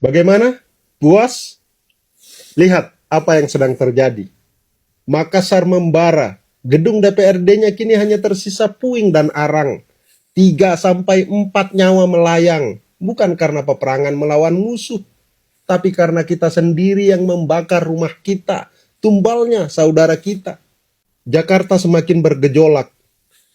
Bagaimana? Puas? Lihat apa yang sedang terjadi. Makassar membara. Gedung DPRD-nya kini hanya tersisa puing dan arang. 3 sampai 4 nyawa melayang. Bukan karena peperangan melawan musuh, tapi karena kita sendiri yang membakar rumah kita. Tumbalnya saudara kita. Jakarta semakin bergejolak.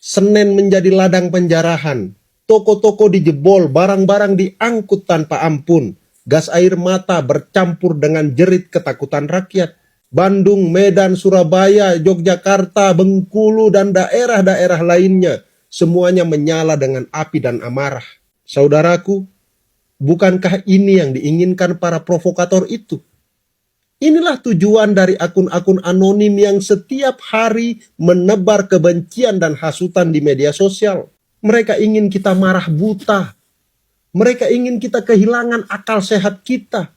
Senen menjadi ladang penjarahan. Toko-toko dijebol, barang-barang diangkut tanpa ampun. Gas air mata bercampur dengan jerit ketakutan rakyat. Bandung, Medan, Surabaya, Yogyakarta, Bengkulu, dan daerah-daerah lainnya, semuanya menyala dengan api dan amarah. Saudaraku, bukankah ini yang diinginkan para provokator itu? Inilah tujuan dari akun-akun anonim yang setiap hari menebar kebencian dan hasutan di media sosial. Mereka ingin kita marah buta. Mereka ingin kita kehilangan akal sehat kita.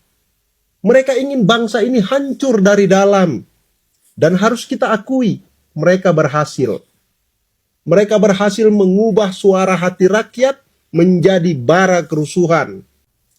Mereka ingin bangsa ini hancur dari dalam. Dan harus kita akui, mereka berhasil. Mereka berhasil mengubah suara hati rakyat menjadi bara kerusuhan.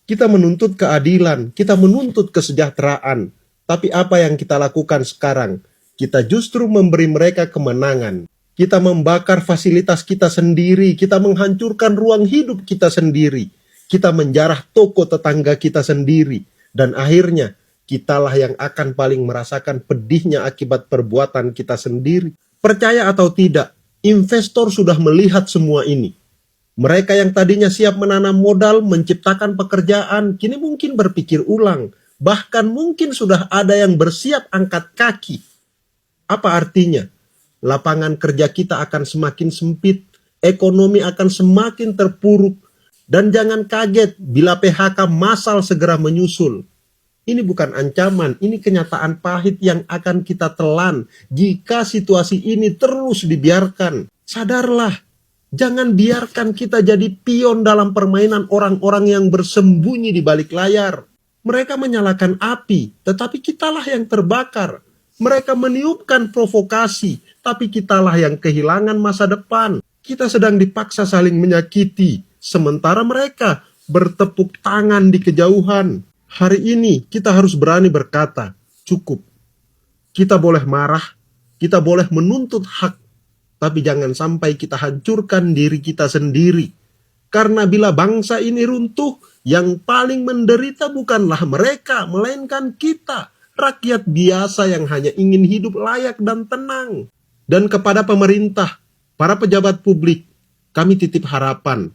Kita menuntut keadilan, kita menuntut kesejahteraan. Tapi apa yang kita lakukan sekarang? Kita justru memberi mereka kemenangan. Kita membakar fasilitas kita sendiri, kita menghancurkan ruang hidup kita sendiri. Kita menjarah toko tetangga kita sendiri. Dan akhirnya, kitalah yang akan paling merasakan pedihnya akibat perbuatan kita sendiri. Percaya atau tidak, investor sudah melihat semua ini. Mereka yang tadinya siap menanam modal, menciptakan pekerjaan, kini mungkin berpikir ulang. Bahkan mungkin sudah ada yang bersiap angkat kaki. Apa artinya? Lapangan kerja kita akan semakin sempit, ekonomi akan semakin terpuruk, dan jangan kaget bila PHK massal segera menyusul. Ini bukan ancaman, ini kenyataan pahit yang akan kita telan jika situasi ini terus dibiarkan. Sadarlah, jangan biarkan kita jadi pion dalam permainan orang-orang yang bersembunyi di balik layar. Mereka menyalakan api, tetapi kitalah yang terbakar. Mereka meniupkan provokasi, tapi kitalah yang kehilangan masa depan. Kita sedang dipaksa saling menyakiti, sementara mereka bertepuk tangan di kejauhan. Hari ini kita harus berani berkata, cukup. Kita boleh marah, kita boleh menuntut hak, tapi jangan sampai kita hancurkan diri kita sendiri. Karena bila bangsa ini runtuh, yang paling menderita bukanlah mereka, melainkan kita, rakyat biasa yang hanya ingin hidup layak dan tenang. Dan kepada pemerintah, para pejabat publik, kami titip harapan.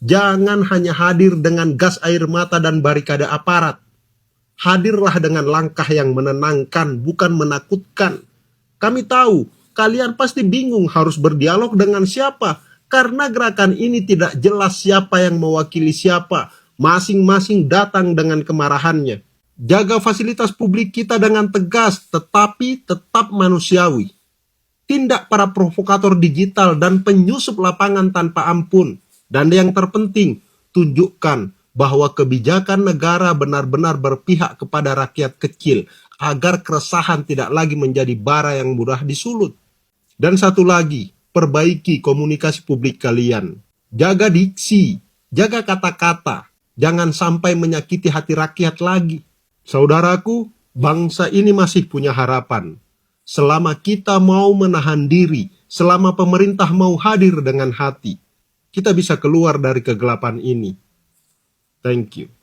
Jangan hanya hadir dengan gas air mata dan barikade aparat. Hadirlah dengan langkah yang menenangkan, bukan menakutkan. Kami tahu, kalian pasti bingung harus berdialog dengan siapa, karena gerakan ini tidak jelas siapa yang mewakili siapa. Masing-masing datang dengan kemarahannya. Jaga fasilitas publik kita dengan tegas, tetapi tetap manusiawi. Tindak para provokator digital dan penyusup lapangan tanpa ampun. Dan yang terpenting, tunjukkan bahwa kebijakan negara benar-benar berpihak kepada rakyat kecil, agar keresahan tidak lagi menjadi bara yang mudah disulut. Dan satu lagi, perbaiki komunikasi publik kalian. Jaga diksi, jaga kata-kata, jangan sampai menyakiti hati rakyat lagi. Saudaraku, bangsa ini masih punya harapan. Selama kita mau menahan diri, selama pemerintah mau hadir dengan hati, kita bisa keluar dari kegelapan ini. Thank you.